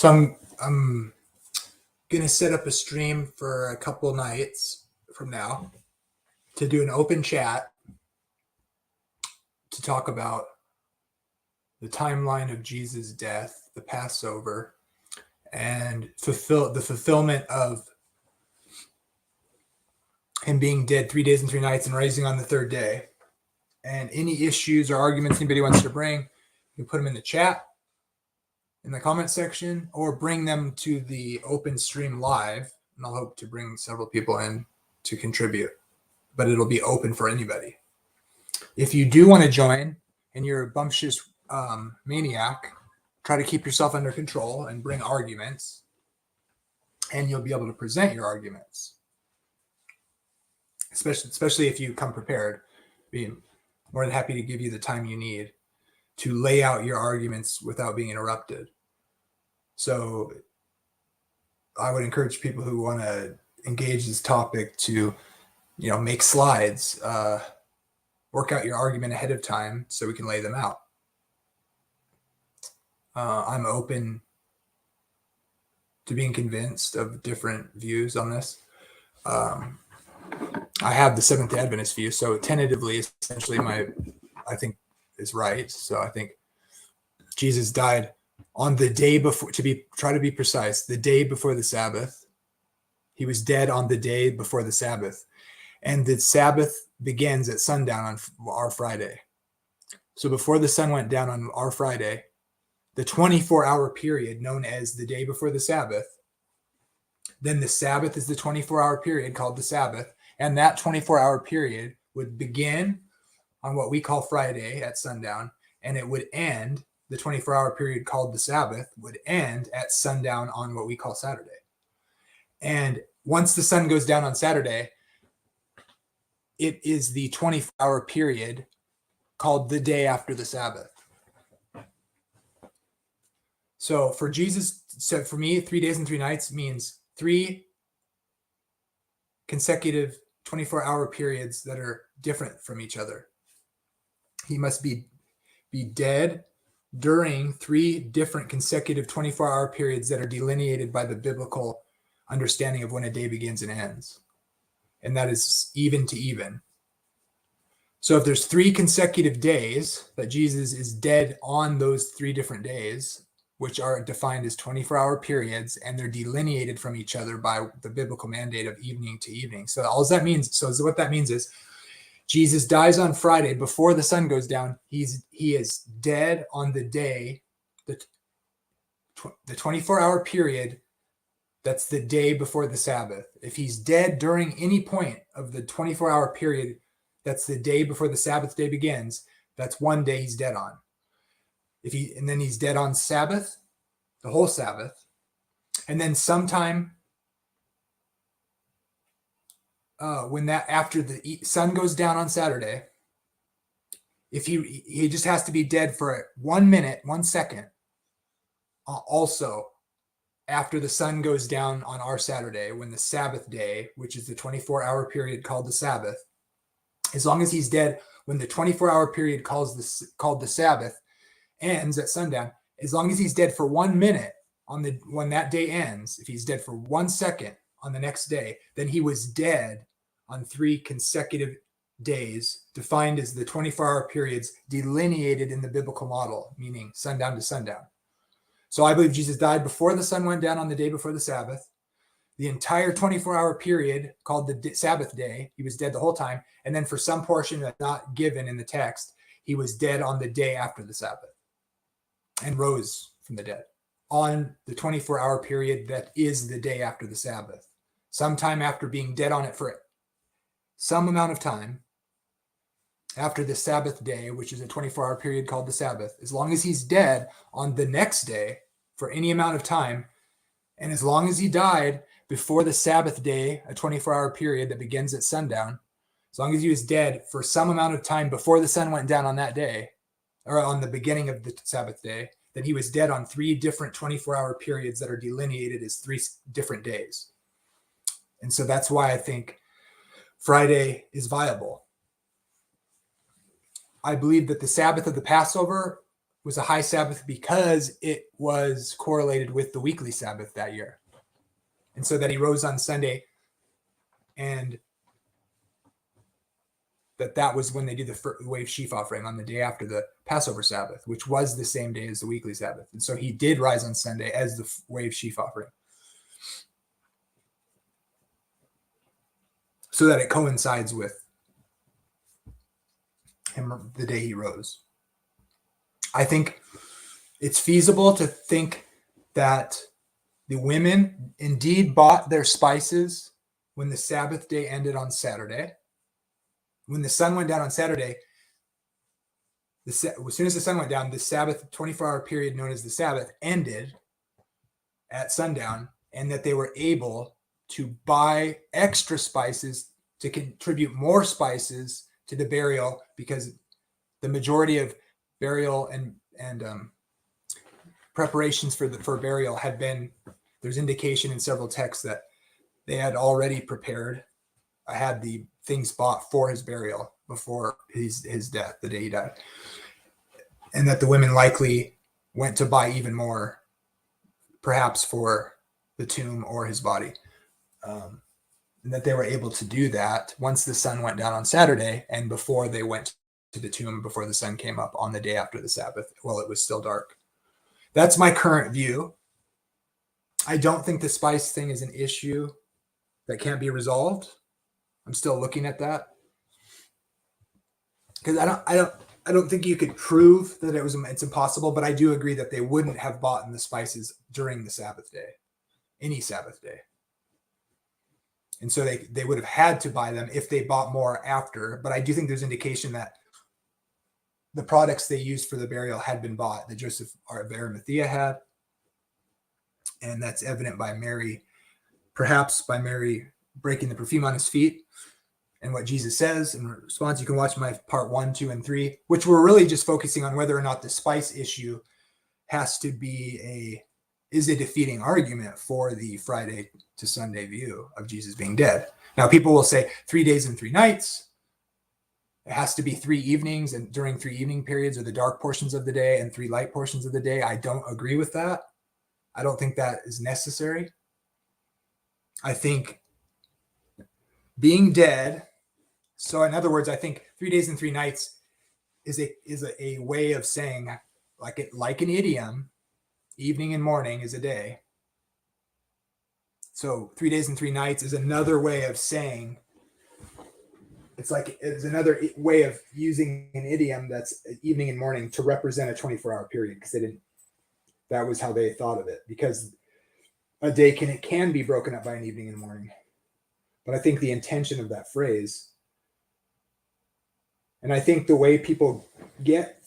So I'm going to set up a stream for a couple nights from now to do an open chat to talk about the timeline of Jesus' death, the Passover, and the fulfillment of him being dead 3 days and 3 nights and rising on the third day. And any issues or arguments anybody wants to bring, you can put them in the chat, in the comment section, or bring them to the open stream live. And I'll hope to bring several people in to contribute, but it'll be open for anybody. If you do want to join and you're a bumptious maniac, try to keep yourself under control and bring arguments, and you'll be able to present your arguments. Especially if you come prepared, be more than happy to give you the time you need to lay out your arguments without being interrupted. So I would encourage people who want to engage this topic to, make slides, work out your argument ahead of time so we can lay them out. I'm open to being convinced of different views on this. I have the Seventh-day Adventist view, so tentatively, essentially, I think is right. So I think Jesus died on the day before, try to be precise, the day before the Sabbath. He was dead on the day before the Sabbath, and the Sabbath begins at sundown on our Friday. So before the sun went down on our Friday, the 24-hour period known as the day before the Sabbath, then the Sabbath is the 24-hour period called the Sabbath. And that 24-hour period would begin on what we call Friday at sundown, and it would end, the 24-hour period called the Sabbath would end at sundown on what we call Saturday. And once the sun goes down on Saturday, it is the 24-hour period called the day after the Sabbath. So for Jesus, so for me, 3 days and 3 nights means 3 consecutive 24-hour periods that are different from each other. He must be dead during 3 different consecutive 24-hour periods that are delineated by the biblical understanding of when a day begins and ends. And that is even to even. So if there's 3 consecutive days that Jesus is dead on those 3 different days, which are defined as 24-hour periods, and they're delineated from each other by the biblical mandate of evening to evening. So all that means, what that means is Jesus dies on Friday before the sun goes down. He is dead on the day, the 24-hour period, that's the day before the Sabbath. If he's dead during any point of the 24-hour period, that's the day before the Sabbath day begins, that's one day he's dead on. And then he's dead on Sabbath, the whole Sabbath. And then sometime after the sun goes down on Saturday, if he just has to be dead for 1 minute, 1 second, also after the sun goes down on our Saturday, when the Sabbath day, which is the 24-hour period called the Sabbath, as long as he's dead when the 24-hour period called the Sabbath ends at sundown, as long as he's dead for 1 minute when that day ends, if he's dead for 1 second on the next day, then he was dead on 3 consecutive days, defined as the 24-hour periods delineated in the biblical model, meaning sundown to sundown. So I believe Jesus died before the sun went down on the day before the Sabbath. The entire 24-hour period called the Sabbath day, he was dead the whole time. And then for some portion that's not given in the text, he was dead on the day after the Sabbath and rose from the dead on the 24-hour period that is the day after the Sabbath. Sometime after being dead on it for some amount of time, after the Sabbath day, which is a 24-hour period called the Sabbath, as long as he's dead on the next day for any amount of time, and as long as he died before the Sabbath day, a 24-hour period that begins at sundown, as long as he was dead for some amount of time before the sun went down on that day, or on the beginning of the Sabbath day, then he was dead on 3 different 24-hour periods that are delineated as 3 different days. And so that's why I think Friday is viable. I believe that the Sabbath of the Passover was a high Sabbath because it was correlated with the weekly Sabbath that year. And so that he rose on Sunday, and that was when they did the wave sheaf offering on the day after the Passover Sabbath, which was the same day as the weekly Sabbath. And so he did rise on Sunday as the wave sheaf offering, so that it coincides with him, the day he rose. I think it's feasible to think that the women indeed bought their spices when the Sabbath day ended on Saturday. When the sun went down on Saturday, as soon as the sun went down, the Sabbath 24-hour period known as the Sabbath ended at sundown, and that they were able to buy extra spices to contribute more spices to the burial, because the majority of burial and preparations for burial had been, there's indication in several texts that they had already prepared, had the things bought for his burial before his death, the day he died, and that the women likely went to buy even more, perhaps for the tomb or his body, and that they were able to do that once the sun went down on Saturday and before they went to the tomb, before the sun came up on the day after the Sabbath while it was still dark. That's my current view. I don't think the spice thing is an issue that can't be resolved. I'm still looking at that, because I don't think you could prove that it's impossible, but I do agree that they wouldn't have bought in the spices during the Sabbath day, any Sabbath day. And so they would have had to buy them if they bought more after. But I do think there's indication that the products they used for the burial had been bought, that Joseph of Arimathea had. And that's evident by Mary, perhaps by Mary breaking the perfume on his feet, and what Jesus says in response. You can watch my part 1, 2, and 3, which we're really just focusing on whether or not the spice issue has to be is a defeating argument for the Friday to Sunday view of Jesus being dead. Now, people will say 3 days and 3 nights. It has to be 3 evenings, and during 3 evening periods are the dark portions of the day and 3 light portions of the day. I don't agree with that. I don't think that is necessary. I think being dead, so in other words, I think 3 days and 3 nights is a way of saying, like an idiom, evening and morning is a day. So 3 days and 3 nights is another way of saying, it's another way of using an idiom that's evening and morning to represent a 24-hour period, because that was how they thought of it, because a day can be broken up by an evening and morning. But I think the intention of that phrase, and I think the way people get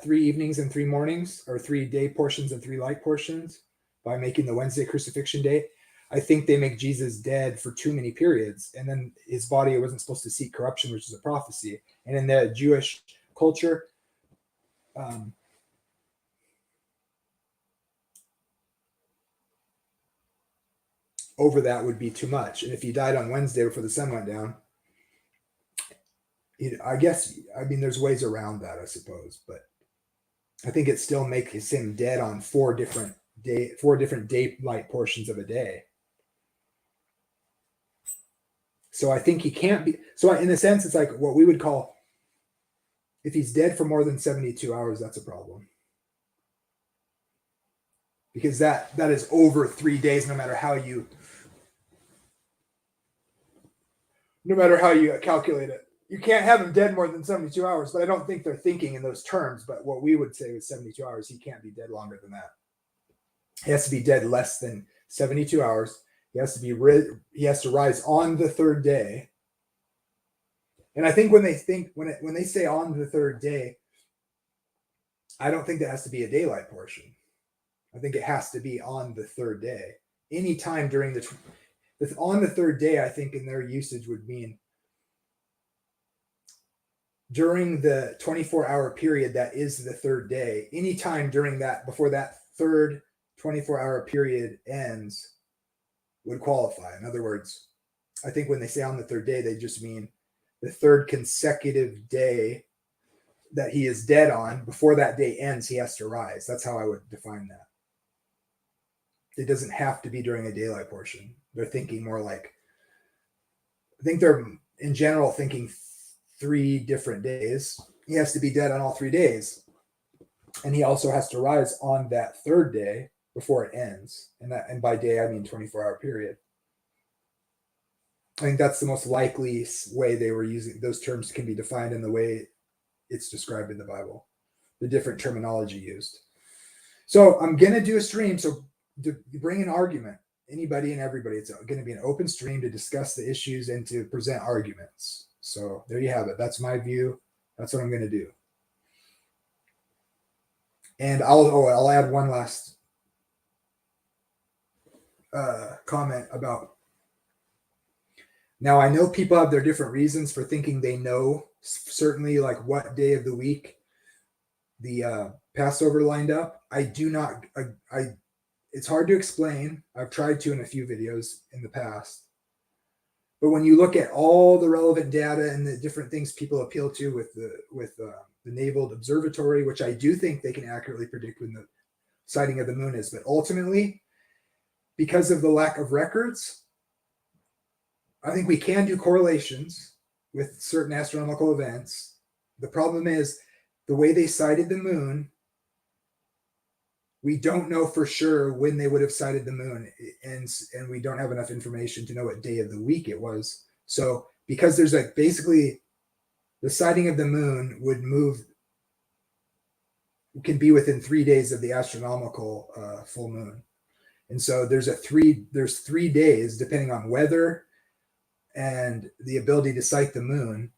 3 evenings and 3 mornings, or 3 day portions and 3 light portions, by making the Wednesday crucifixion day, I think they make Jesus dead for too many periods, and then his body wasn't supposed to see corruption, which is a prophecy. And in the Jewish culture, over that would be too much. And if he died on Wednesday before the sun went down, there's ways around that, I suppose, but I think it still makes him dead on 4 different daylight portions of a day. So I think he can't be. So in a sense, it's like what we would call, if he's dead for more than 72 hours, that's a problem, because that is over 3 days, no matter how you calculate it. You can't have him dead more than 72 hours, but I don't think they're thinking in those terms. But what we would say was 72 hours. He can't be dead longer than that. He has to be dead less than 72 hours. He has to rise on the 3rd day. And I think when they say on the 3rd day, I don't think that has to be a daylight portion. I think it has to be on the 3rd day. Anytime during on the 3rd day, I think in their usage would mean during the 24-hour period that is the 3rd day. Anytime during that, before that 3rd 24-hour period ends, would qualify. In other words, I think when they say on the 3rd day, they just mean the 3rd consecutive day that he is dead on, before that day ends, he has to rise. That's how I would define that. It doesn't have to be during a daylight portion. They're thinking more like, I think they're in general thinking 3 different days. He has to be dead on all 3 days. And he also has to rise on that 3rd day before it ends. And by day, I mean 24-hour period. I think that's the most likely way they were using those terms can be defined in the way it's described in the Bible, the different terminology used. So I'm going to do a stream. So to bring an argument, anybody and everybody, it's going to be an open stream to discuss the issues and to present arguments. So there you have it. That's my view. That's what I'm going to do. And I'll add one last comment about. Now, I know people have their different reasons for thinking they know certainly like what day of the week the Passover lined up. I do not. It's hard to explain. I've tried to in a few videos in the past. But when you look at all the relevant data and the different things people appeal to with the Naval Observatory, which I do think they can accurately predict when the sighting of the moon is, but ultimately, because of the lack of records, I think we can do correlations with certain astronomical events. The problem is the way they sighted the moon, we don't know for sure when they would have sighted the moon, and we don't have enough information to know what day of the week it was. So because there's like basically the sighting of the moon can be within 3 days of the astronomical full moon. And so there's 3 days depending on weather and the ability to sight the moon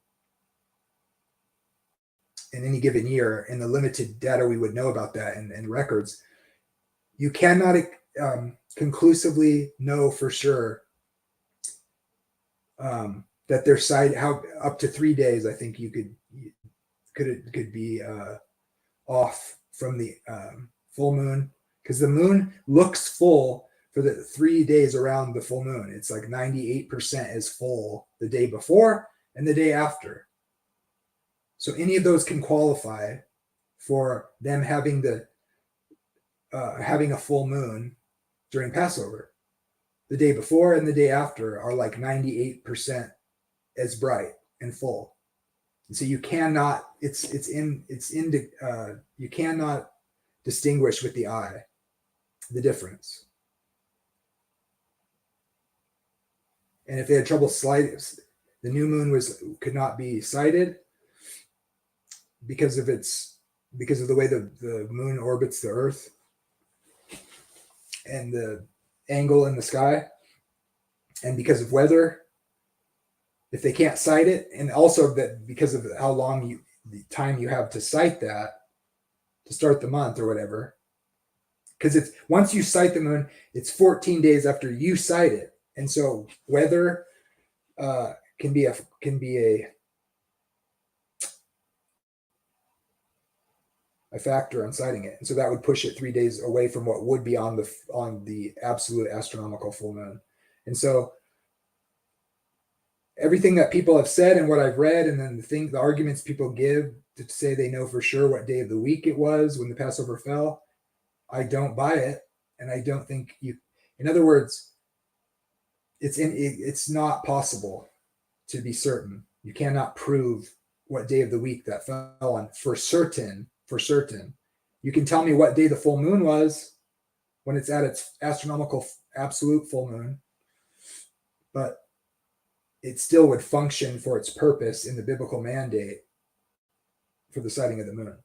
in any given year, and the limited data we would know about that and records. You cannot conclusively know for sure that their sight, how up to 3 days, I think you could be off from the full moon, because the moon looks full for the 3 days around the full moon. It's like 98% is full the day before and the day after. So any of those can qualify for them having having a full moon during Passover. The day before and the day after are like 98% as bright and full. And so you cannot, you cannot distinguish with the eye the difference. And if they had trouble sighting, the new moon could not be sighted because of the way the moon orbits the earth and the angle in the sky, and because of weather. If they can't sight it, and also that because of how long the time you have to sight that to start the month or whatever, because it's once you sight the moon, it's 14 days after you sight it. And so weather can be a factor on sighting it. And so that would push it 3 days away from what would be on the absolute astronomical full moon. And so everything that people have said and what I've read, and then the arguments people give to say they know for sure what day of the week it was when the Passover fell, I don't buy it. And I don't think in other words, it's not possible to be certain. You cannot prove what day of the week that fell on for certain. You can tell me what day the full moon was when it's at its astronomical absolute full moon, but it still would function for its purpose in the biblical mandate for the sighting of the moon.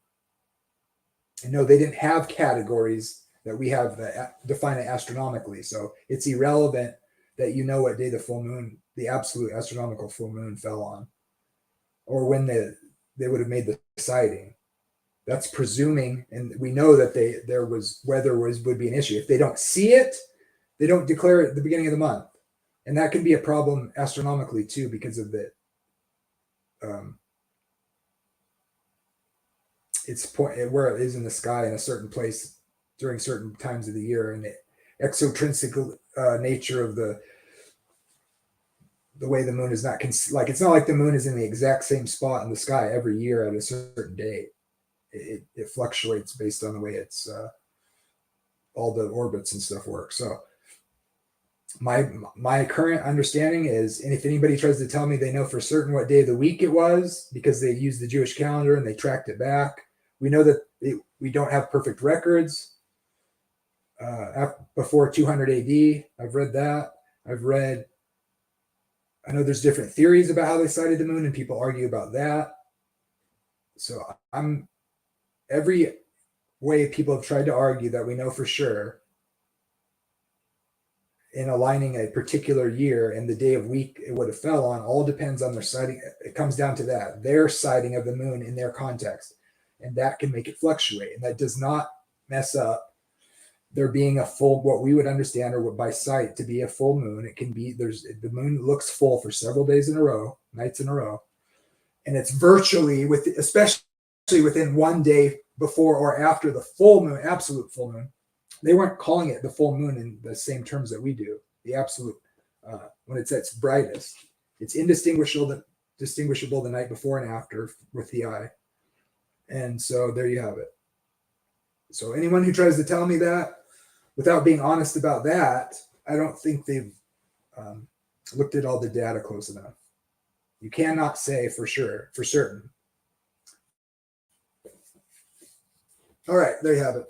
And no, they didn't have categories that we have that define it astronomically. So it's irrelevant that you know what day the full moon, the absolute astronomical full moon fell on, or when they would have made the sighting. That's presuming, and we know that weather would be an issue. If they don't see it, they don't declare it at the beginning of the month. And that can be a problem astronomically too, because of its point where it is in the sky in a certain place during certain times of the year, and the exotrinsic nature of the the way the moon is not like, it's not like the moon is in the exact same spot in the sky every year at a certain date. It fluctuates based on the way it's all the orbits and stuff work. So my current understanding is, and if anybody tries to tell me they know for certain what day of the week it was because they used the Jewish calendar and they tracked it back, we know that we don't have perfect records before 200 AD. I've read that. I know there's different theories about how they sighted the moon, and people argue about that. So every way people have tried to argue that we know for sure in aligning a particular year and the day of week it would have fell on all depends on their sighting. It comes down to that, their sighting of the moon in their context, and that can make it fluctuate, and that does not mess up there being a full, what we would understand or what by sight to be a full moon. It can be, the moon looks full for several days in a row, nights in a row, and it's virtually especially within one day before or after the full moon, absolute full moon. They weren't calling it the full moon in the same terms that we do. The absolute, when it's at its brightest, it's indistinguishable the night before and after with the eye. And so there you have it. So anyone who tries to tell me that without being honest about that, I don't think they've looked at all the data close enough. You cannot say for sure, for certain. All right, there you have it.